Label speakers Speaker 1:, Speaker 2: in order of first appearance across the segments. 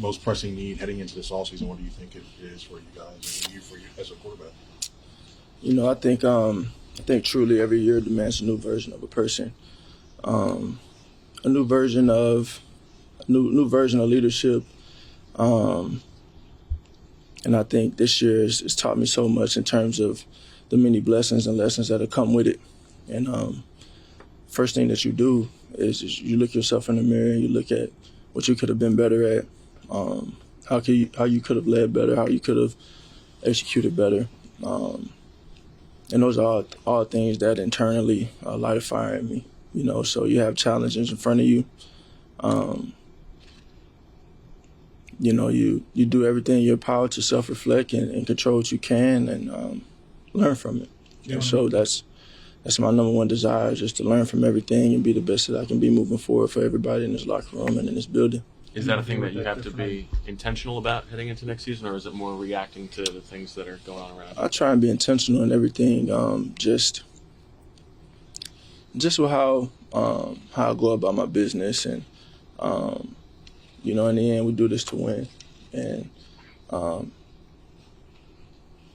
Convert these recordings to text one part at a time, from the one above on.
Speaker 1: most pressing need heading into this offseason? What do you think it is for you guys and for you as a quarterback?
Speaker 2: I think truly every year demands a new version of a person, a new version of leadership. And I think this year has taught me so much in terms of the many blessings and lessons that have come with it. And first thing that you do is you look yourself in the mirror and you look at what you could have been better at, how you could have led better, how you could have executed better. And those are all things that internally light a fire in me. So you have challenges in front of you. You do everything in your power to self-reflect and control what you can and learn from it. Yeah. And so that's my number one desire, just to learn from everything and be the best that I can be moving forward for everybody in this locker room and in this building.
Speaker 3: Is that a thing that you have to be intentional about heading into next season, or is it more reacting to the things that are going on around you?
Speaker 2: I try and be intentional in everything, just with how I go about my business. And, in the end, we do this to win. And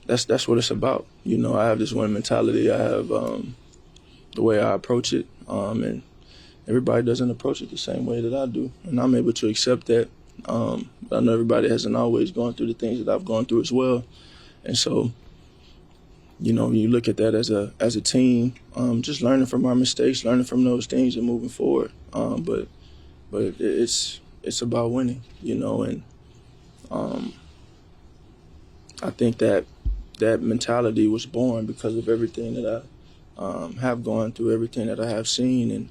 Speaker 2: that's what it's about. I have this win mentality. I have the way I approach it, and everybody doesn't approach it the same way that I do, and I'm able to accept that. But I know everybody hasn't always gone through the things that I've gone through as well, and so when you look at that as a team, just learning from our mistakes, learning from those things, and moving forward. But it's about winning, and I think that mentality was born because of everything that I have gone through, everything that I have seen, and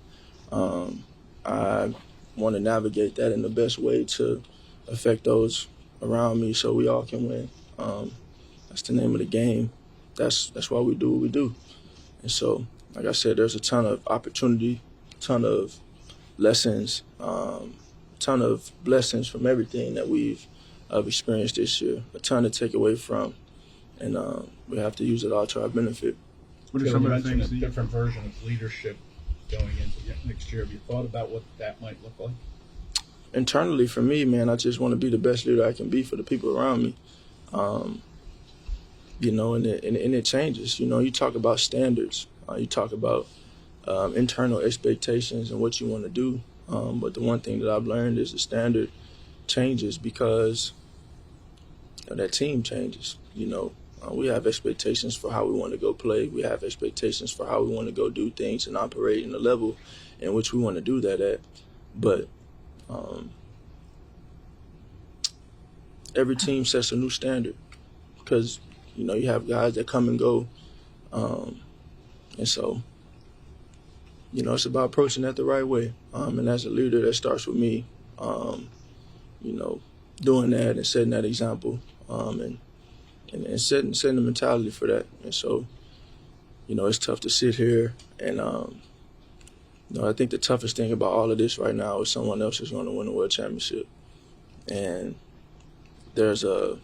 Speaker 2: I want to navigate that in the best way to affect those around me so we all can win. That's the name of the game. That's why we do what we do. And so, like I said, there's a ton of opportunity, a ton of lessons, a ton of blessings from everything that we've experienced this year, a ton to take away from, and we have to use it all to our benefit.
Speaker 4: What are some of the things? A different version of leadership going into next year. Have you thought about what that might look like?
Speaker 2: Internally, for me, man, I just want to be the best leader I can be for the people around me. And it changes. You talk about standards. You talk about internal expectations and what you want to do. But the one thing that I've learned is the standard changes because that team changes. We have expectations for how we want to go play. We have expectations for how we want to go do things and operate in the level in which we want to do that at. But every team sets a new standard because, you have guys that come and go. And so, it's about approaching that the right way. And as a leader, that starts with me, doing that and setting that example. And setting the mentality for that. And so, it's tough to sit here and, I think the toughest thing about all of this right now is someone else is going to win the world championship. And there's a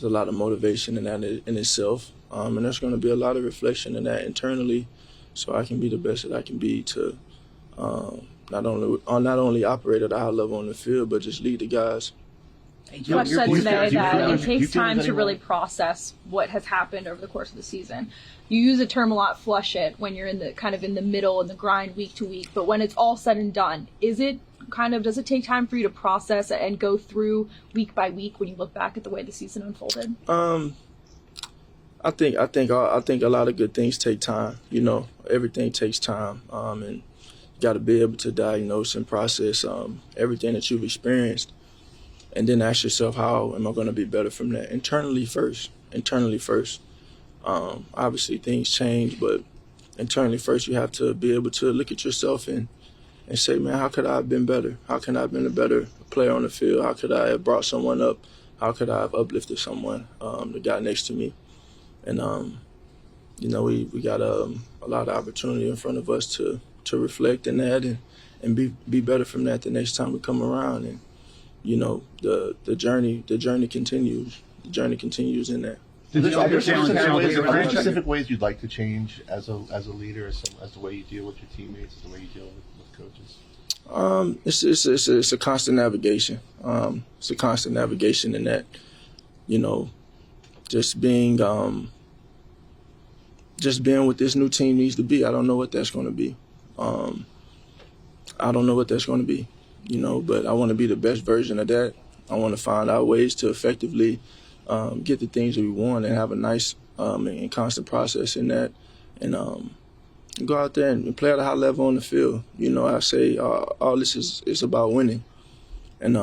Speaker 2: lot of motivation in that in itself. And there's going to be a lot of reflection in that internally so I can be the best that I can be to not only operate at a high level on the field, but just lead the guys.
Speaker 5: Fletch said today that it takes time to really process what has happened over the course of the season. You use the term a lot, flush it, when you're in the middle and the grind week to week. But when it's all said and done, does it take time for you to process and go through week by week when you look back at the way the season unfolded?
Speaker 2: I think a lot of good things take time. Everything takes time, and you got to be able to diagnose and process everything that you've experienced. And then ask yourself, how am I going to be better from that? Internally first. Obviously, things change, but internally first, you have to be able to look at yourself and say, man, how could I have been better? How can I have been a better player on the field? How could I have brought someone up? How could I have uplifted someone, the guy next to me? And, we got a lot of opportunity in front of us to reflect in that and be better from that the next time we come around. And, the journey continues. The journey continues in that.
Speaker 1: Are there specific ways you'd like to change as a leader, as the way you deal with your teammates, as the way you deal with coaches?
Speaker 2: It's a constant navigation. It's a constant navigation in that, you know, just being what this new team needs to be. I don't know what that's going to be. I don't know what that's going to be, you know, but I want to be the best version of that. I want to find out ways to effectively get the things that we want and have a nice and constant process in that, and go out there and play at a high level on the field. You know, I say all this is about winning, and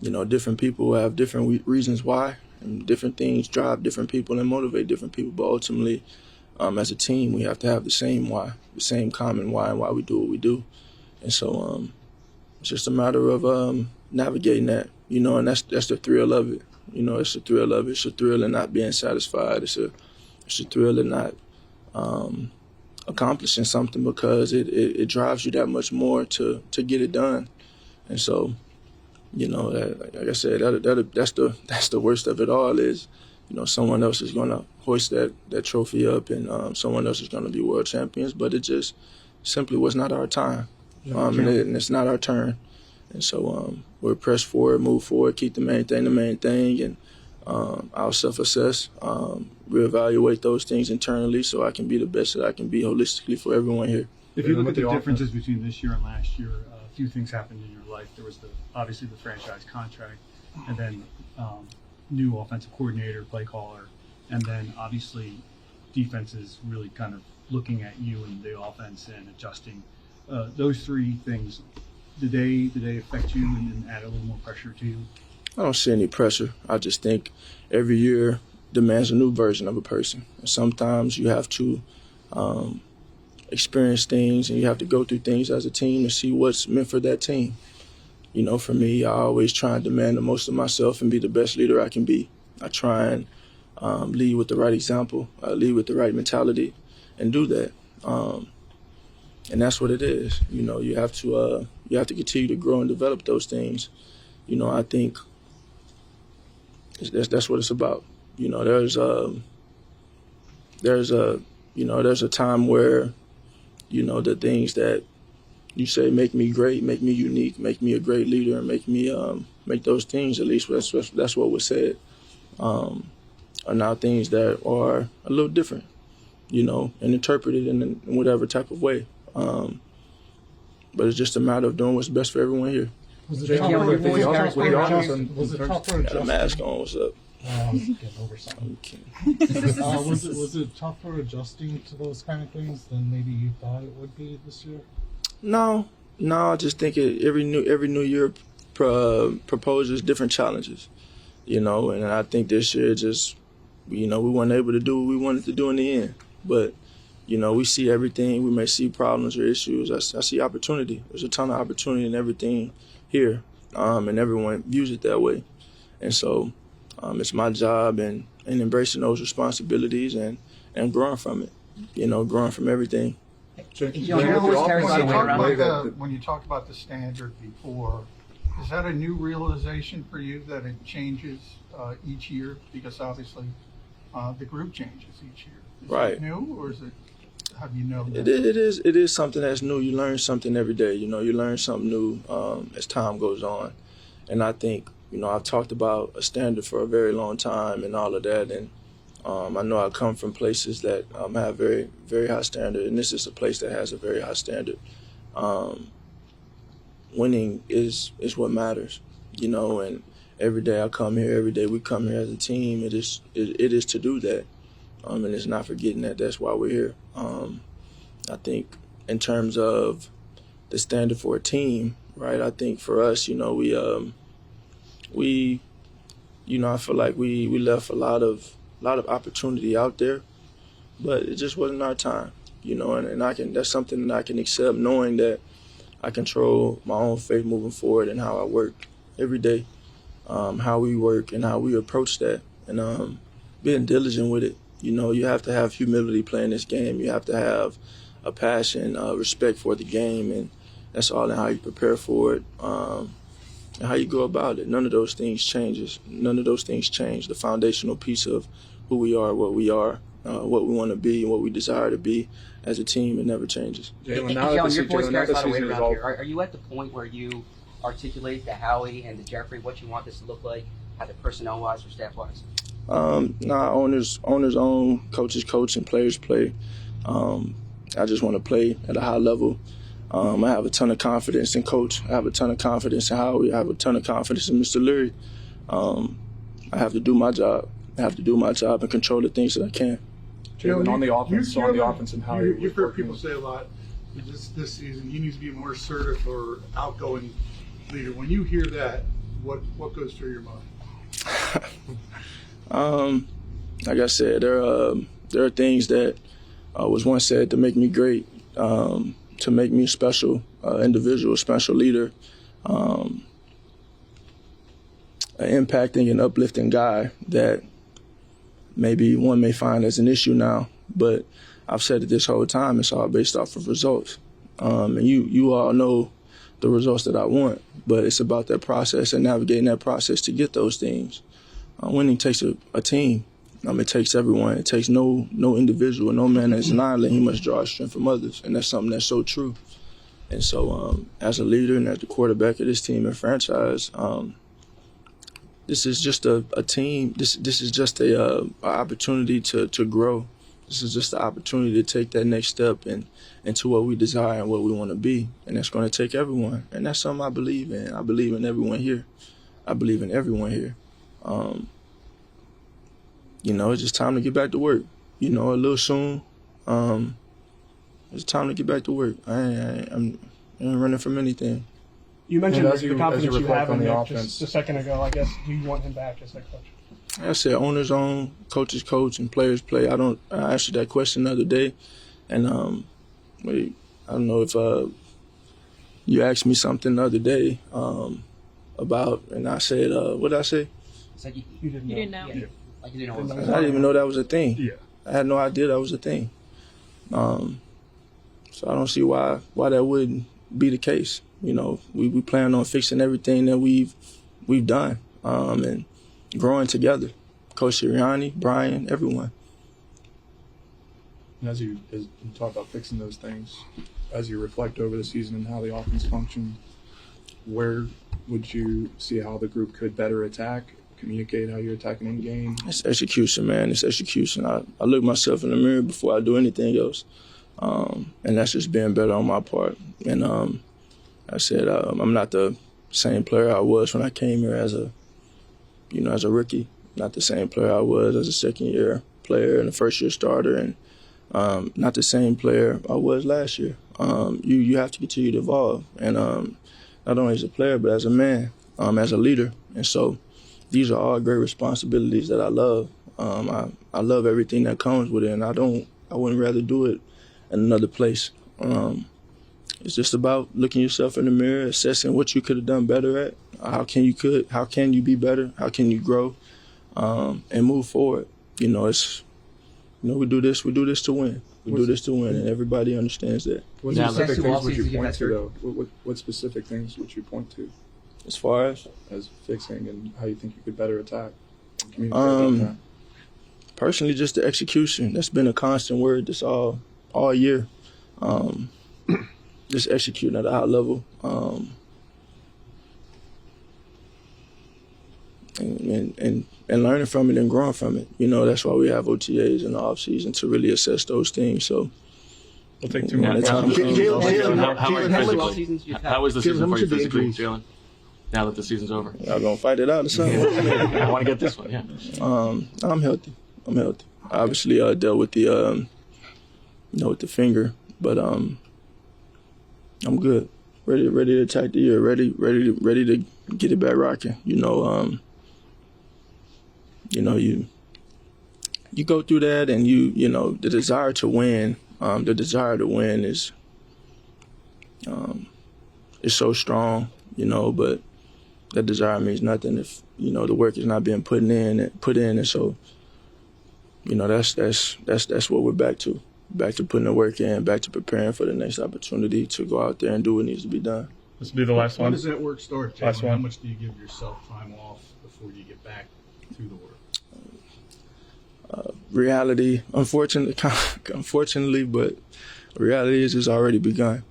Speaker 2: you know, different people have different reasons why, and different things drive different people and motivate different people. But ultimately, as a team, we have to have the same why, the same common why, and why we do what we do. And so it's just a matter of navigating that, you know, and that's the thrill of it. You know, it's the thrill of it. It's a thrill of not being satisfied. It's a thrill of not accomplishing something, because it drives you that much more to get it done. And so, you know, like I said, that's the worst of it all is, you know, someone else is going to hoist that trophy up, and someone else is going to be world champions, but it just simply was not our time. And it's not our turn. And so we're pressed forward, move forward, keep the main thing, and I'll self-assess, reevaluate those things internally so I can be the best that I can be holistically for everyone here.
Speaker 6: If you look at the differences between this year and last year, a few things happened in your life. There was obviously the franchise contract, and then new offensive coordinator, play caller, and then obviously defenses really kind of looking at you and the offense and adjusting. Those three things, did they affect you and add a little more pressure to you?
Speaker 2: I don't see any pressure. I just think every year demands a new version of a person. And sometimes you have to experience things, and you have to go through things as a team to see what's meant for that team. You know, for me, I always try and demand the most of myself and be the best leader I can be. I try and lead with the right example, lead with the right mentality, and do that. And that's what it is. You know, you have to continue to grow and develop those things. You know, I think that's what it's about. You know, there's a time where, you know, the things that you say make me great, make me unique, make me a great leader, and make those things, at least that's what was said, are now things that are a little different, you know, and interpreted in whatever type of way. But it's just a matter of doing what's best for everyone here.
Speaker 7: Was it tougher
Speaker 2: Got a mask on. What's up?
Speaker 7: getting over something. Was it tougher adjusting to those kind of things than maybe you thought it would be this year?
Speaker 2: No. I just think every new year proposes different challenges, you know. And I think this year just, you know, we weren't able to do what we wanted to do in the end. But, you know, we see everything. We may see problems or issues. I see opportunity. There's a ton of opportunity in everything here, and everyone views it that way. And so it's my job and embracing those responsibilities and growing from it, you know, growing from everything.
Speaker 8: When you talk about the standard before, is that a new realization for you that it changes each year? Because obviously the group changes each year. Is
Speaker 2: right.
Speaker 8: it new, or is it, have you known that?
Speaker 2: It is something that's new. You learn something every day. You know, you learn something new as time goes on. And I think, you know, I've talked about a standard for a very long time and all of that. And I know I come from places that have very, very high standard, and this is a place that has a very high standard. Winning is what matters, you know. And every day I come here, every day we come here as a team. It is to do that, and it's not forgetting that that's why we're here. I think in terms of the standard for a team, right? I think for us, you know, we you know, I feel like we left a lot of opportunity out there, but it just wasn't our time, you know, and that's something that I can accept, knowing that I control my own fate moving forward and how I work every day, how we work and how we approach that, and being diligent with it. You know, you have to have humility playing this game. You have to have a passion, respect for the game, and that's all in how you prepare for it, and how you go about it. None of those things changes. None of those things change. The foundational piece of who we are, what we are, what we want to be and what we desire to be as a team. It never changes.
Speaker 9: Jalen, your voice carries a lot of weight around here. Are you at the point where you articulate to Howie and to Jeffrey what you want this to look like, either personnel-wise or staff-wise?
Speaker 2: Owners own, coaches coach, and players play. I just want to play at a high level. I have a ton of confidence in Coach. I have a ton of confidence in Howie. I have a ton of confidence in Mr. Leary. I have to do my job. I have to do my job and control the things that I can.
Speaker 10: Jalen, on the offense, and how
Speaker 11: you've heard people say a lot this season, he needs to be a more assertive or outgoing leader. When you hear that, what goes through your mind?
Speaker 2: Like I said, there are things that was once said to make me great, to make me a special individual, special leader, an impacting and uplifting guy that maybe one may find as an issue now, but I've said it this whole time, it's all based off of results. And you all know the results that I want, but it's about that process and navigating that process to get those things. Winning takes a team. It takes everyone. It takes no individual, no man that's an island. He must draw his strength from others, and that's something that's so true. And so as a leader and as the quarterback of this team and franchise, this is just a team. This is just a opportunity to grow. This is just the opportunity to take that next step into what we desire and what we want to be. And that's going to take everyone. And that's something I believe in. I believe in everyone here. I believe in everyone here. It's just time to get back to work. A little soon. It's time to get back to work. I ain't running from anything.
Speaker 10: You mentioned the confidence you have
Speaker 1: on
Speaker 10: in
Speaker 1: the
Speaker 10: Nick
Speaker 1: offense.
Speaker 10: just a second ago. I guess, do you want him back as head coach?
Speaker 2: Like I said, owners own, coaches coach, and players play. I asked you that question the other day, and I don't know if you asked me something the other day about, and I said, what did I say?
Speaker 9: It's like you
Speaker 10: didn't know.
Speaker 5: You didn't know.
Speaker 9: Yeah. Like you didn't know.
Speaker 2: I didn't even know that was a thing.
Speaker 10: Yeah.
Speaker 2: I had no idea that was a thing. So I don't see why that wouldn't be the case. We plan on fixing everything that we've done and growing together. Coach Sirianni, Brian, everyone.
Speaker 12: And as you talk about fixing those things, as you reflect over the season and how the offense functioned, where would you see how the group could better attack, communicate how you're attacking in game?
Speaker 2: It's execution, man. It's execution. I look myself in the mirror before I do anything else. And that's just being better on my part. And I said I'm not the same player I was when I came here as a rookie. Not the same player I was as a second-year player and a first-year starter, and not the same player I was last year. You have to continue to evolve, and not only as a player but as a man, as a leader. And so these are all great responsibilities that I love. I love everything that comes with it, and I wouldn't rather do it in another place. It's just about looking yourself in the mirror, assessing what you could have done better at. How can you be better? How can you grow? And move forward. We do this to win. We do this to win, and everybody understands that.
Speaker 12: What specific things would you point to, though? What specific things would you point to?
Speaker 2: As far as
Speaker 12: fixing and how you think you could better attack and communicate?
Speaker 2: Personally, just the execution. That's been a constant word this all year. Just executing at a high level. And learning from it and growing from it. That's why we have OTAs in the off season to really assess those things. So
Speaker 12: we'll take 2 more.
Speaker 3: How is the season for you physically, Jalen? Now that the season's over,
Speaker 2: y'all gonna fight it out or something?
Speaker 3: I want to get this one. Yeah.
Speaker 2: I'm healthy. Obviously, I dealt with the with the finger, but I'm good. Ready to attack the year. Ready to get it back rocking. You go through that, and the desire to win. The desire to win is so strong, but that desire means nothing if the work is not being put in, and so that's what we're back to putting the work in, back to preparing for the next opportunity to go out there and do what needs to be done.
Speaker 10: This will be the last one.
Speaker 4: When does that work start, Jalen?
Speaker 10: Last one.
Speaker 4: How much do you give yourself time off before you get back to the work?
Speaker 2: reality, unfortunately, but reality is it's already begun.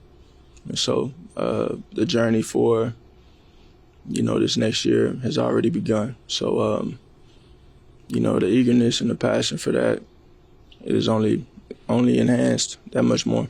Speaker 2: And so the journey for, this next year has already begun. So, the eagerness and the passion for that is only enhanced that much more.